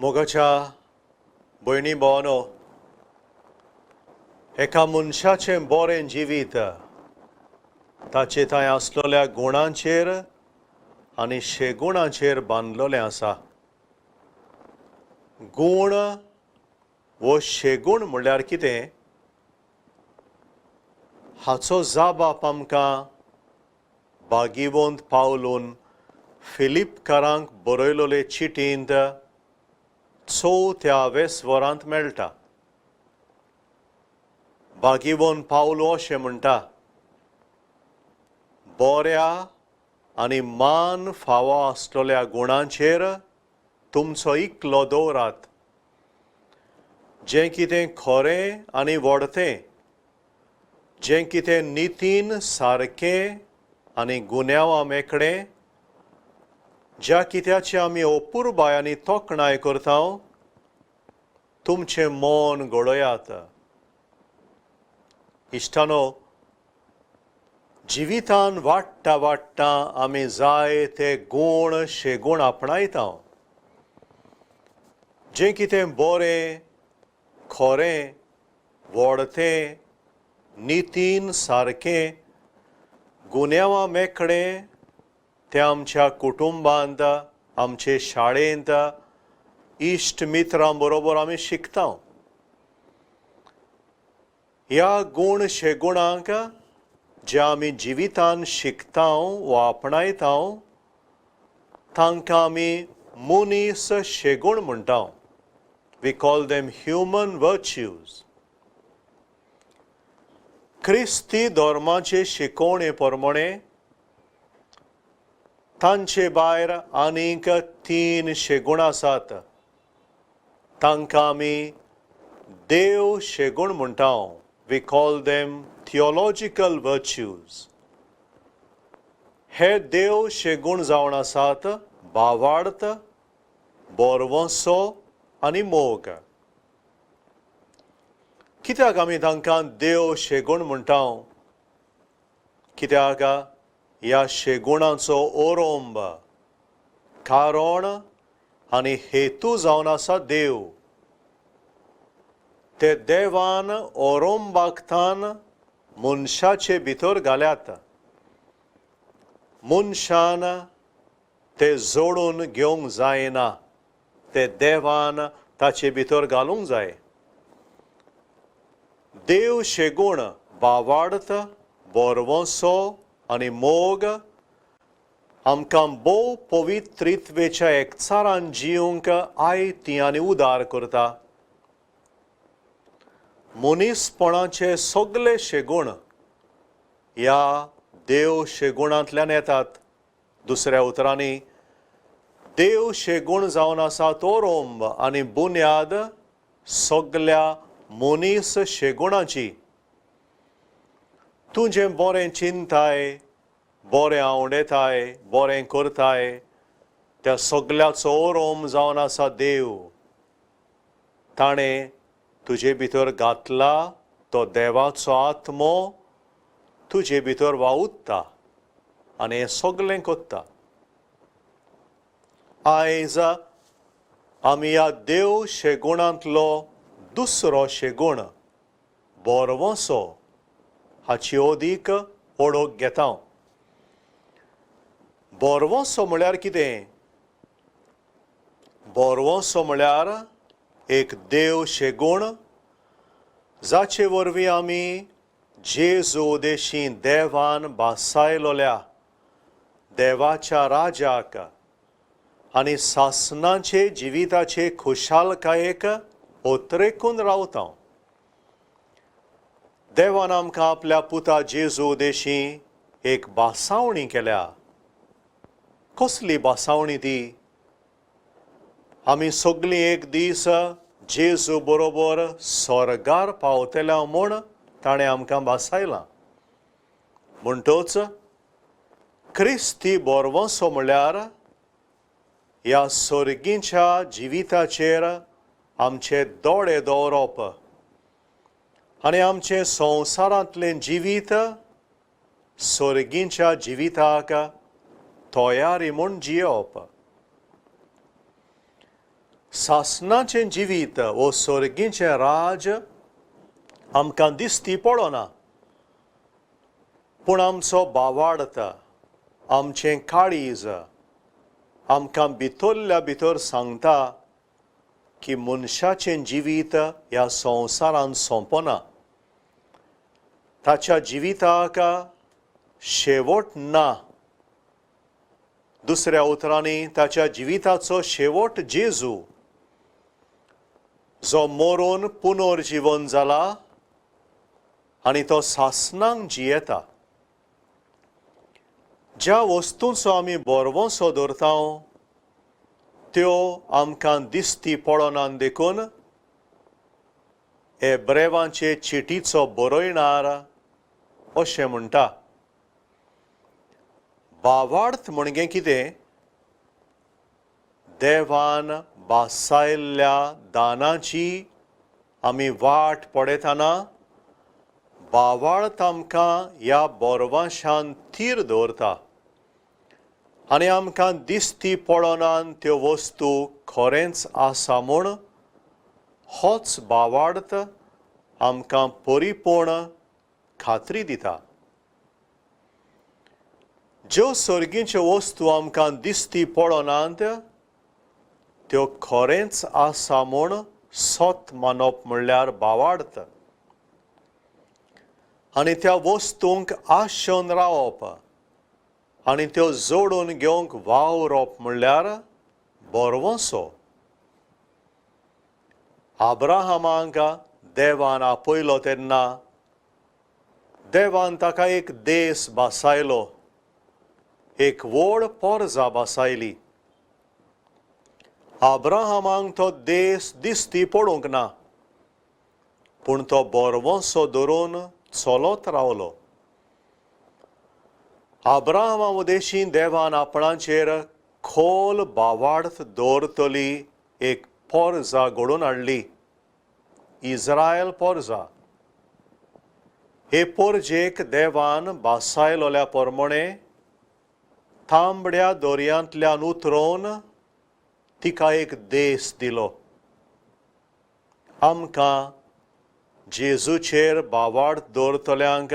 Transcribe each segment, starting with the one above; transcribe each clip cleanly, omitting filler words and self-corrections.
मोगाच्या भयणी भावांनो, एका मनशाचें बरें जिवीत ताचे थंय आसलेल्या गुणांचेर आनी शेगुणांचेर बांदलेलें आसा. गूण वो शेगूण म्हणल्यार कितें हाचो जाप आमकां भागिवंत पावलून फिलिपकारांक बरयलोले चिटींत 4व्या स्वरांत मेळटा. भागिवंत पावलो अशें म्हणटा, बऱ्या आनी मान फावो आसलेल्या गुणांचेर तुमचो इकलो दवरात. जें कितें खरें आनी व्हडतें, जें कितें नितीन सारकें आनी गुन्यांवा मेकळें, ज्या कित्याची आमी अपुरबायांनी तोखणाय करता, तुमचें मन घडयात. इश्टानो, जिवितान वाडटा वाडटा आमी जाय ते गूण शेगूण आपणायता. जें कितें बरें, खरें, व्हडतें, नितीन सारकें, गुन्यांवा मेकळें, तें आमच्या कुटुंबांत, आमचे शाळेंत, इश्ट मित्रां बरोबर आमी शिकता. ह्या गूण शेगुणांक जे आमी जिवितान शिकता वा आपणायता, तांकां आमी मनीस शेगूण म्हणटा. We call them human virtues. ख्रिस्ती धर्माचे शिकवणे प्रमाणे तांचे भायर आनीक 3 शेगूण आसात. तांकां आमी देव शेगूण म्हणटा. We call them theological virtues. हे देव शेगूण जावन आसात भावार्थ, बोरवंसो आनी मोग. कित्याक आमी तांकां देव शेगूण म्हणटा? कित्याक ह्या शेगुणाचो ओरोंब, कारण आनी हेतू जावन आसा देव. ते देवान ओरोंबाकतान मनशाचे भितर घाल्यात. मनशान ते जोडून घेवंक जायना, ते देवान ताचे भितर घालूंक जाय. देव शेगूण भावार्थ, बोरवंसो आनी मोग आमकां भोव पवित्रित्वेच्या एकचारान जिवंक आयती आनी उदार करता. मनीसपणाचे सगळे शेगूण ह्या देव शेगुणांतल्यान येतात. दुसऱ्या उतरांनी, देव शेगूण जावन आसा तो रोंब आनी बुन्याद सगळ्या मनीस शेगुणाची. तूं जें बरें चिंताय, बरें आवडेताय, बरें करताय, त्या सगळ्याचो ओरोंब जावन आसा देव. ताणें तुजे भितर घातला तो देवाचो आत्मो तुजे भितर वावुरता आनी हें सगळें करता. आयज आमी ह्या देव शेगुणांतलो दुसरो शेगूण, बोरवंसो, हाची ओदीक ओळख घेता. बोरवंसो म्हळ्यार कितें? बोरवंसो म्हळ्यार एक देव शेगूण जाचे वरवीं आमी जेजू उदेशी देवान भासायलोल्या देवाच्या राजाक आनी सासणाचे जिविताचे खुशालकायेक ओतरेकून रावता. देवान आमकां आपल्या पुता जेजू उदेशी एक भासावणी केल्या. कसली भासावणी ती? आमी सगळीं एक दीस जेजू बरोबर स्वर्गार पावतल्या म्हूण ताणें आमकां भासायलां. म्हणटच ख्रिस्ती बोरवंसो म्हळ्यार ह्या सर्गीच्या जिविताचेर आमचे दोळे दवरप आनी आमचें संवसारांतलें जिवीत सर्गीच्या जिविताक तयारी म्हूण जियोवप. सासणाचें जिवीत वो सर्गीचें राज आमकां दिसती पडना, पूण आमचो बावार्थ, आमचें काळीज आमकां भितरल्या भितर सांगता की मनशाचें जिवीत ह्या संवसारांत सोंपना. ताच्या जिविताक शेवट ना. दुसऱ्या उतरांनी ताच्या जिविताचो शेवट जेजू, जो मरून पुनर्जीवन जाला आनी तो सासणांक जियेता. ज्या वस्तूंचो आमी बोरवोसो दवरता त्यो आमकां दिसती पडोनान देखून हेब्रेवांचे चिटीचो बरयणार अशें म्हणटा, भावार्थ म्हणजे कितें? देवान बासायल्ल्या दानाची आमी वाट पळयतना भावार्थ आमकां ह्या बोरवांशान थीर दवरता आनी आमकां दिसती पडोनान त्यो वस्तू खरेंच आसा म्हूण होच भावार्थ आमकां परिपूर्ण खात्री दिता. ज्यो सर्गीच्यो वस्तू आमकां दिसती पडोनात त्यो खरेंच आसा म्हूण सोत मानप म्हणल्यार भावार्थ. आनी त्या वस्तूंक आशेवन रावप आनी त्यो जोडून घेवंक वावरप म्हणल्यार बोरवोसो. आब्राहामाक देवान आपयलो तेन्ना देवान ताका एक देस बासायलो, एक व्हड पोरजां बासायली. आब्राहामाक तो देस दिसती पडूंक ना, पूण तो बोरवोसो धरून चलत रावलो. आब्राहामा उदेशी देवान आपणाचेर खोल भावार्थ दवरतली एक पोरजां घडोवन हाडली, इस्रायल पोरजां. हे पोरजेक देवान बासायलोल्या प्रमाणे तांबड्या दर्यांतल्यान उतरोवन तिका एक देस दिलो. आमकां जेजूचेर भावार्थ दवरतल्यांक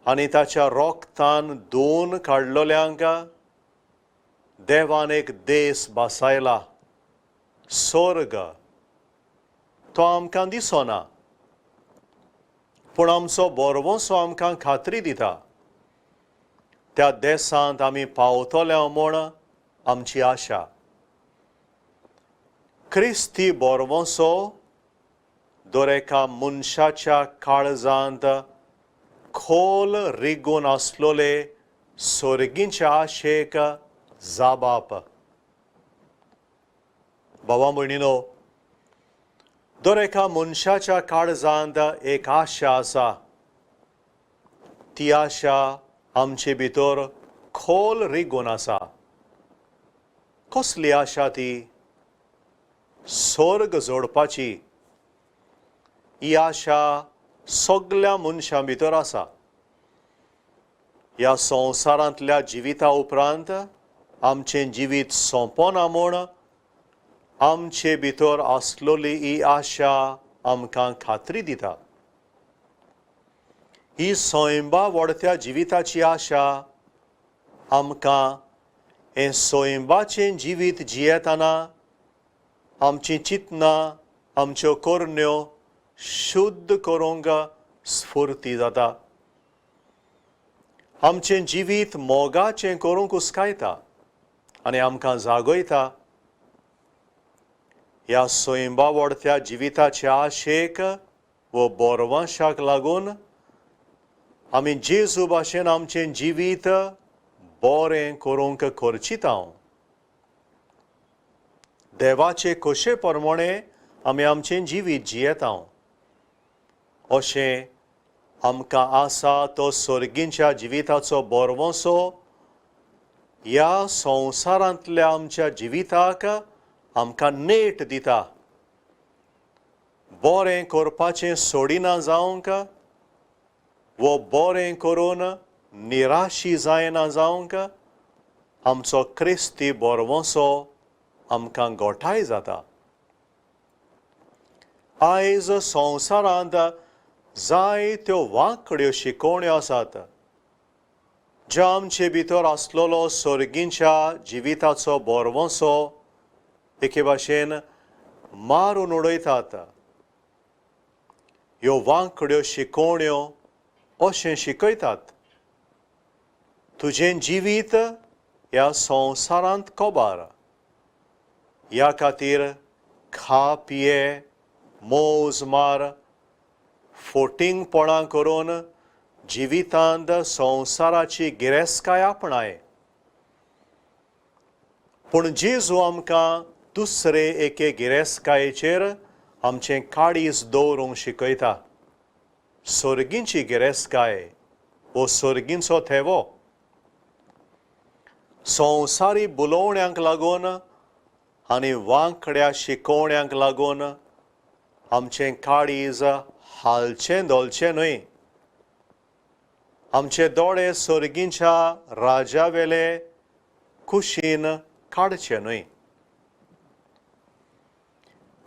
आनी ताच्या रोगतान धुवन काडलोल्यांक देवान एक देस बासायला, स्वर्ग. तो आमकां दिसना, पूण आमचो बोरवोसो आमकां खात्री दिता. त्या देसांत आमी पावतले म्हूण आमची आशा. क्रिस्ती बोरवोसो दर एका मनशाच्या काळजांत खोल रिगून आसलोले सर्गीच्या आशेक जाबाप. भावा भयणीनो, दर एका मनशाच्या काळजांत एक आशा आसा. ती आशा आमचे भितर खोल रिगून आसा. कसली आशा ती? स्वर्ग जोडपाची. ही आशा सगळ्या मनशां भितर आसा. ह्या संवसारांतल्या जिविता उपरांत आमचें जिवीत सोंपना म्हूण आमचे भितर आसलोली ही आशा आमकां खात्री दिता. ही स्वयंभावडत्या जिविताची आशा आमकां हें स्वयंभाचें जिवीत जियेतना आमचीं चिंतनां, आमच्यो करण्यो शुद्ध करूंक स्फूर्ती जाता. आमचें जिवीत मोगाचें करूंक उस्कायता आनी आमकां जागयता. ह्या स्वयंभावडत्या जिविताच्या आशेक व बोरवांशाक लागून आमी जेजू भाशेन आमचें जिवीत बरें करूंक करचिता. देवाचे कशे प्रमाणे आमी आमचें जिवीत जियेता अशें आमकां आसा तो सर्गीच्या जिविताचो बोरवोसो ह्या संवसारांतल्या आमच्या जिविताक आमकां नेट दिता. बरें करपाचें सोडिना जावंक वो बरें करून निराशी जायना जावंक आमचो क्रिस्ती बोरवोसो आमकां गोठाय जाता. आयज संवसारांत जायत्यो वांकड्यो शिकोवण्यो आसात ज्यो आमचे भितर आसलेलो सर्गींच्या जिविताचो बोरवोसो एके भाशेन मारून उडयतात. ह्यो वांकड्यो शिकोवण्यो अशें शिकयतात, तुजें जिवीत ह्या संवसारांत कोबार. ह्या खातीर खा पिये, मोज मार, फोटिंगपणां करून जिवितांत संवसाराची गिरेस्तकाय आपणाय. पूण जेजू आमकां दुसरे एके गिरेस्तकायेचेर आमचें काळीज दवरूंक शिकयता. सर्गींची गिरेस्तकाय वो सर्गींचो थेवो. संवसारी बुलोवण्यांक लागून आनी वांकड्या शिकोवण्यांक लागून आमचें काळीज हालचें दोलचें न्हय. आमचे दोळे सर्गींच्या राजावेले कुशीन काडचे न्हय.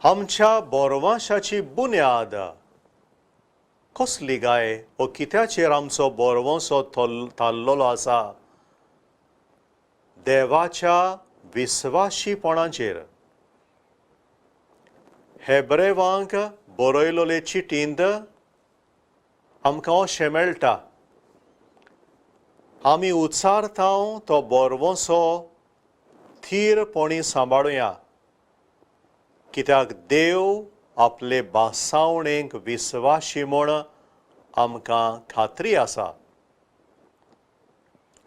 आमच्या बोरवांशाची बुन्याद कसली गाय वो कित्याचेर आमचो बोरवोसो थारलेलो आसा? देवाच्या विस्वाशीपणाचेर. हेब्रेवांक बरयलोले चिटींत आमकां अशें मेळटा, आमी उचारतांव तो बोरवोसो थीरपणी सांबाळुया, कित्याक देव आपले बासावणेक विस्वाशी म्हूण आमकां खात्री आसा.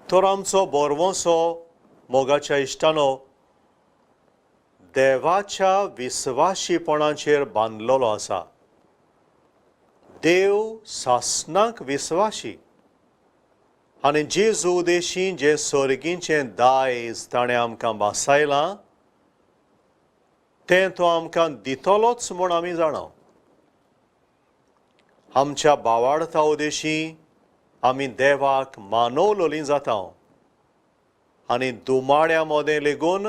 तर आमचो बोरवोसो मोगाच्या इश्टानो देवाच्या विस्वाशीपणाचेर बांदलेलो आसा. देव सासणाक विस्वाशी आनी जेजू उदेशी जे सर्गींचें दायज ताणें आमकां बासायलां तें तो आमकां दितलोच म्हूण आमी जाणाव. आमच्या भावार्था उदेशी आमी देवाक मानवलोलीं जाताव आनी दुमाड्या मोदें लेगून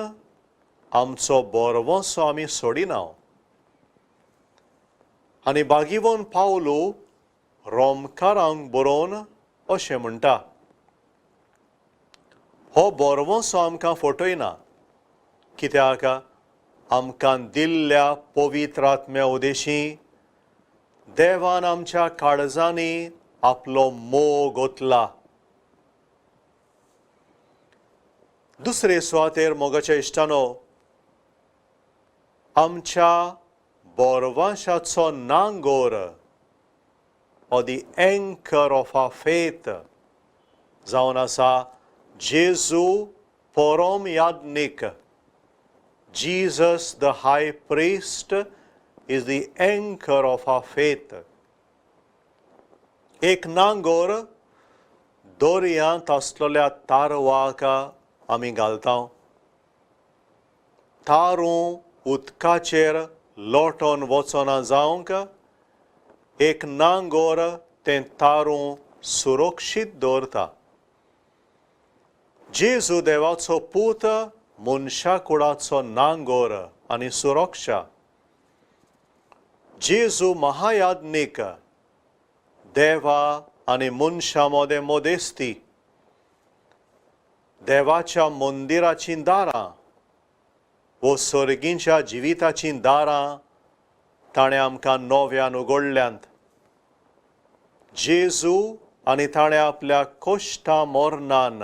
आमचो बोरवोसो आमी सोडिनाव. आनी बागीवोन पावलू रोमकारांक बरोवन अशें म्हणटा, हो बोरवोसो आमकां फटयना, कित्याक आमकां दिल्ल्या पवित्र आत्म्या उदेशी देवान आमच्या काळजांनी आपलो मोग ओतला. दुसरे सुवातेर मोगाच्या इश्टानो, आमच्या बोरवांशाचो नांगोर or the anchor of our faith जावन आसा जेजू परम याज्ञिक. Jesus the high priest is the anchor of our faith. एक नांगोर दोरयांत आसलेल्या तारवाक आमी घालताव. तारू उदकाचेर लोटोन वचोना जावंक एक नांगोर तें तारू सुरक्षीत दवरता. जेजू देवाचो पूत मनशा कुळाचो नांगोर आनी सुरक्षा. जेजू महायाज्ञिक देवा आनी मनशा मोदें मोदेस्ती. देवाच्या मंदिराचीं दारां वो सर्गींच्या जिविताचीं दारां ताणें आमकां नव्यान उगडल्यांत. जेजू आनी ताणें आपल्या कोश्टा मोर्नान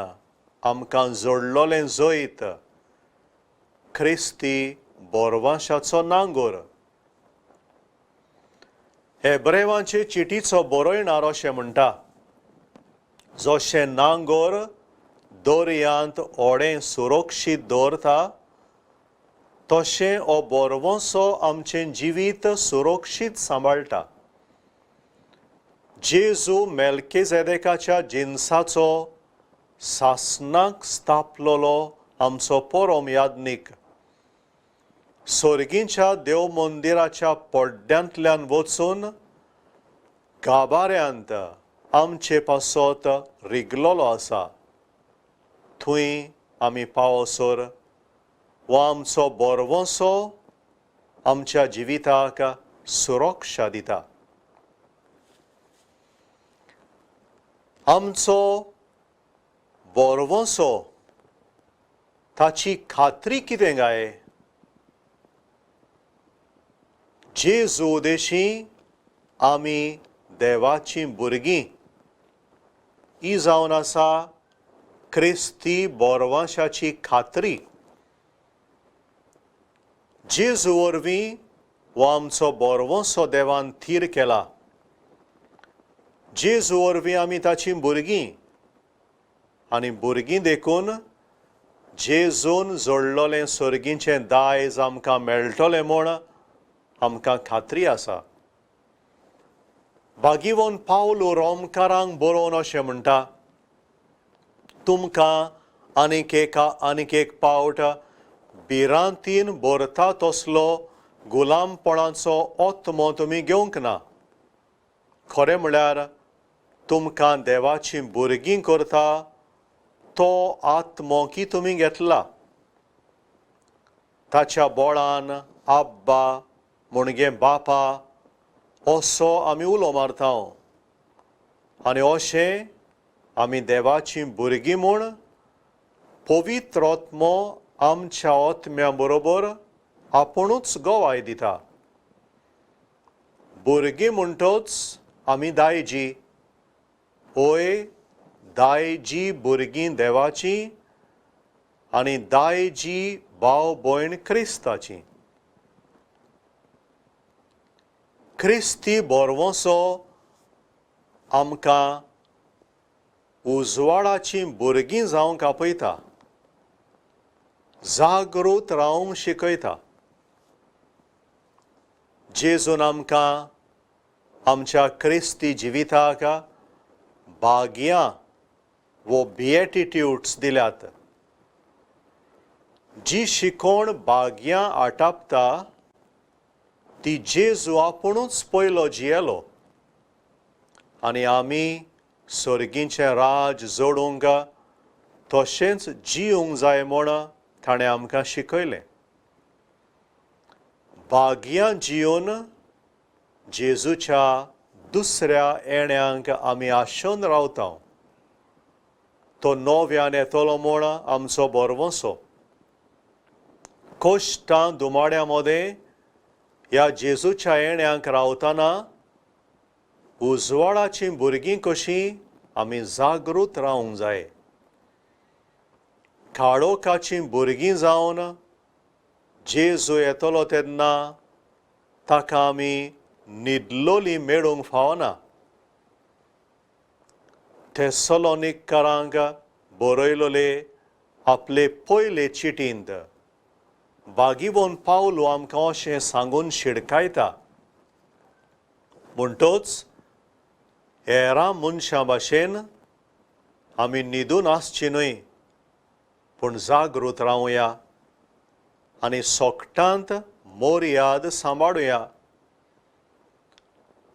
आमकां जोडलोलें जैत ख्रिस्ती बोरवांशाचो नांगोर. हेब्रेवांचे चिटीचो बरयणार अशें म्हणटा, जशें नांगोर दोरयांत ओडें सुरक्षीत दवरता तशें हो बोरवोसो आमचें जिवीत सुरक्षीत सांबाळटा. जेजू मेल्किजेदेकाच्या जिनसाचो सासणाक स्थापलोलो आमचो परम याज्ञिक. सर्गींच्या देव मंदिराच्या पड्ड्यांतल्यान वचून गाभाऱ्यांत आमचे पासत रिगलोलो आसा. थंय आमी पावसर वो आमचो बोरवोसो आमच्या जिविताक सुरक्षा दिता. आमचो बोरवोसो ताची खात्री कितें काय? जेजू उदेशी आमी देवाची भुरगीं ही जावन आसा क्रिस्ती बोरवांशाची खात्री. जेजू वरवीं हो आमचो बोरवोसो देवान थीर केला. जेजू वरवीं आमी ताची भुरगीं आनी भुरगीं देखून जेजून जोडलोलें सर्गीचें दायज आमकां मेळटलें म्हूण आमकां खात्री आसा. भागीवन पावलो रोमकारांक बरोवन अशें म्हणटा, तुमकां आनीक एक पावट भिरांतीन भरता तसलो गुलामपणाचो ओत्मो तुमी घेवंक ना. खरें म्हळ्यार तुमकां देवाची भुरगीं करता तो आत्मो की तुमी घेतला. ताच्या बोळान आब्बा म्हणगे बापा असो आमी उलो मारता. आनी अशें आमी देवाची भुरगीं म्हूण पवित्र आत्मो आमच्या आत्म्या बरोबर आपुणूच गोवाय दिता. भुरगीं म्हणटोच आमी दायजी. ओय, दायजी भुरगीं देवाची आनी दायजी भाव भयण क्रिस्ताची. क्रिस्ती बोरवोसो आमकां उजवाडाची भुरगीं जावंक आपयता, जागृत रावंक शिकयता. जेजून आमकां आमच्या क्रिस्ती जिविताक भाग्यां वो बिएटिट्यूड्स दिल्यात. जी शिकोण भाग्यां आटापता ती जेजू आपुणूच पयलो जियेलो आनी आमी सर्गीचें राज जोडूंक तशेंच जिवंक जाय म्हूण ताणें आमकां शिकयलें. भाग्यां जिवन जेजूच्या दुसऱ्या येण्याक आमी आशोवन रावता. तो नव्यान येतलो म्हूण आमचो बोरवोसो. कोश्टां दुमाड्या मदें ह्या जेजूच्या येण्याक रावतना उजवाडाची भुरगीं कशीं आमी जागृत रावंक जाय. काळोखाची भुरगीं जावन जेजू येतलो तेन्ना ताका आमी न्हिदलोलीं मेळूंक फावना. थेसलोनिकारांक बरयलोले आपले पयले चिटींत भागीवन पावलो आमकां अशें सांगून शिडकायता, म्हणटोच हेरां मनशां भाशेन आमी न्हिदून आसची न्हय, पूण जागृत रावया आनी सोगटांत मोर्याद सांबाळुया.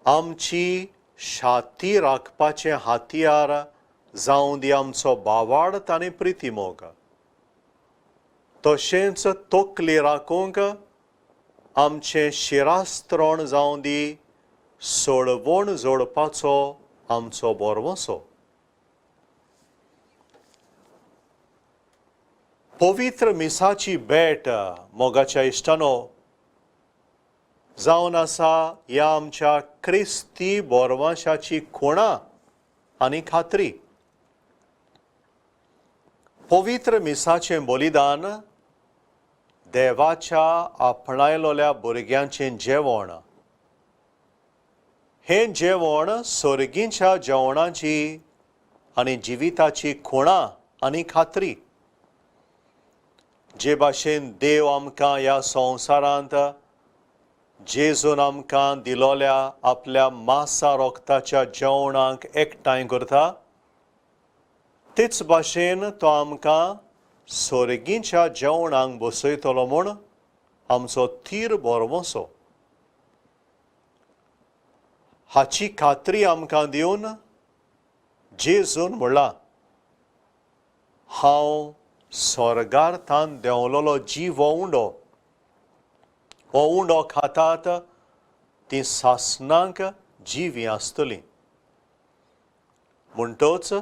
आमची शाती राखपाचें हातियार जावं दी आमचो भावार्थ आनी प्रितीमोग. तशेंच तकली राखूंक आमचें शिरास्त्रोण जावं दी सोडवण जोडपाचो आमचो बोरवोसो. पवित्र मिसाची भेट मोगाच्या इश्टानो जावन आसा ह्या आमच्या क्रिस्ती बोरवंशाची खुणां आनी खात्री. पवित्र मिसाचें बलिदान देवाच्या आपणायलोल्या भुरग्यांचें जेवण. हें जेवण सर्गीच्या जेवणाची आनी जिविताची खुणां आनी खात्री. जे भाशेन देव आमकां ह्या संवसारांत जेजून आमकां दिलोल्या आपल्या मासा रोगताच्या जेवणाक एकठांय करता, तेच भाशेन तो आमकां सर्गीच्या जेवणाक बसयतलो म्हूण आमचो थीर बोरवोसो. हाची खात्री आमकां दिवन जेजून म्हणला, हांव स्वर्गार्थान देंवलोलो जीव हो उंडो खातात ती सासनांक जीव आसतली. म्हणटोच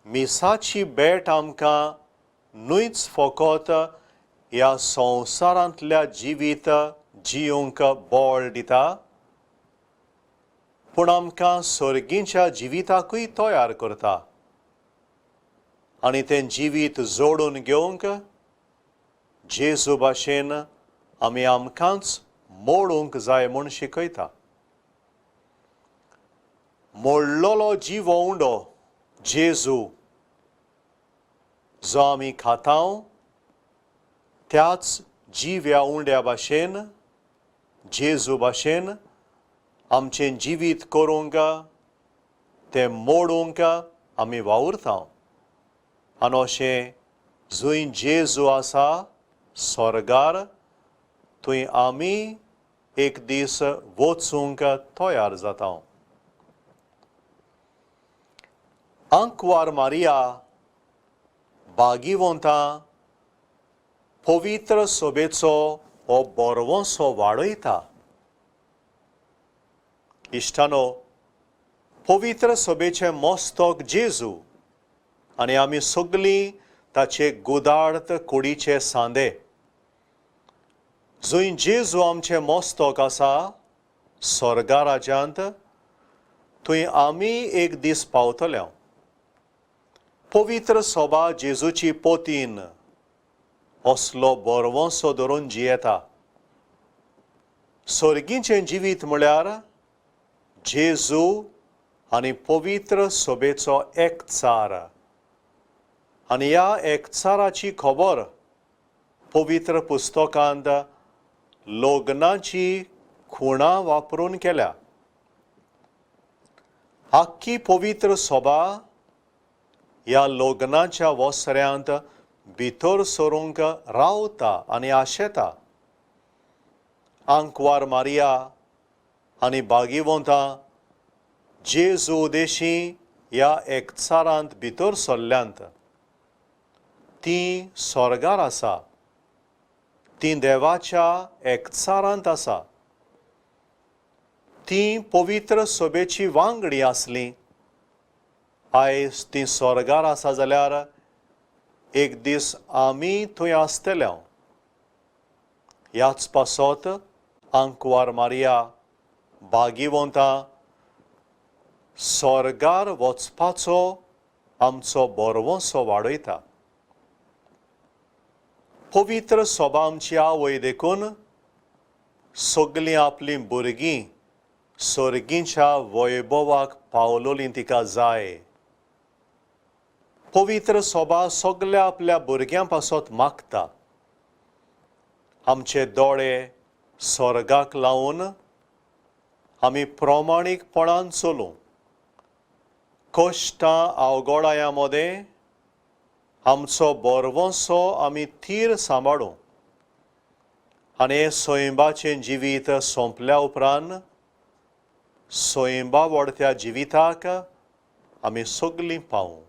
मिसाची भेट आमकां न्हूच फकत ह्या संवसारांतल्या जिवीत जियोंक बळ दिता, पूण आमकां सर्गीच्या जिविताकूय तयार करता आनी तें जिवीत जोडून घेवंक जेजू भाशेन आमी आमकांच मोडूंक जाय म्हूण शिकयता. मोडलोलो जीव उंडो जेजू जो आमी खातांव, त्याच जिव्या उंड्या भाशेन जेजू भाशेन आमचें जिवीत करूंक तें मोडूंक आमी वावुरता. आनी अशें जंय जेजू आसा स्वर्गार, थंय आमी एक दीस वचूंक तयार जाता. आंकवार मारिया भागिवंतां पवित्र सोबेचो हो बरवंसो वाडयता. इश्टानो, पवित्र सोबेचें मस्तक जेजू आनी आमी सगळीं ताचे गुदार्थ कुडीचे सांदे. जंय जेजू आमचें मस्तक आसा स्वर्गा राज्यांत, थंय आमी एक दीस पावतले. पवित्र सोबा जेजूची पोतीन असलो बरवंसो धरून जियेता. सर्गीचें जिवीत म्हळ्यार जेजू आनी पवित्र सोबेचो एकचार. आनी ह्या एकचाराची खबर पवित्र पुस्तकांत लग्नाची खुणां वापरून केल्या. आख्खी पवित्र सोबा ह्या लग्नाच्या वसऱ्यांत भितर सरूंक रावता आनी आशेता. आंकवार मारिया आनी भागिवंतां जेजू उदेशीं ह्या एकचारांत भितर सरल्यांत. तीं स्वर्गार आसा, तीं देवाच्या एकचारांत आसा. तीं पवित्र सोबेची वांगडी आसलीं. आयज तीं स्वर्गार आसा जाल्यार एक दीस आमी थंय आसतले. ह्याच पासत आंकवार मारिया भागिवंतां स्वर्गार वचपाचो आमचो बरवंसो वाडयता. पवित्र सोबा आमची आवय देखून सगळीं आपलीं भुरगीं सर्गीच्या वैभवाक पावलोलीं तिका जाय. पवित्र सोबा सगळ्या आपल्या भुरग्यां पासत मागता. आमचे दोळे स्वर्गाक लावन आमी प्रामाणीकपणान चलूं. कश्टां अवघडायां मदें आमचो बरवंसो आमी थीर सांबाळूं. आनी हे सोयंबाचें जिवीत सोंपल्या उपरांत सोयंबा व्हडत्या जिविताक आमी सगळीं पावूं.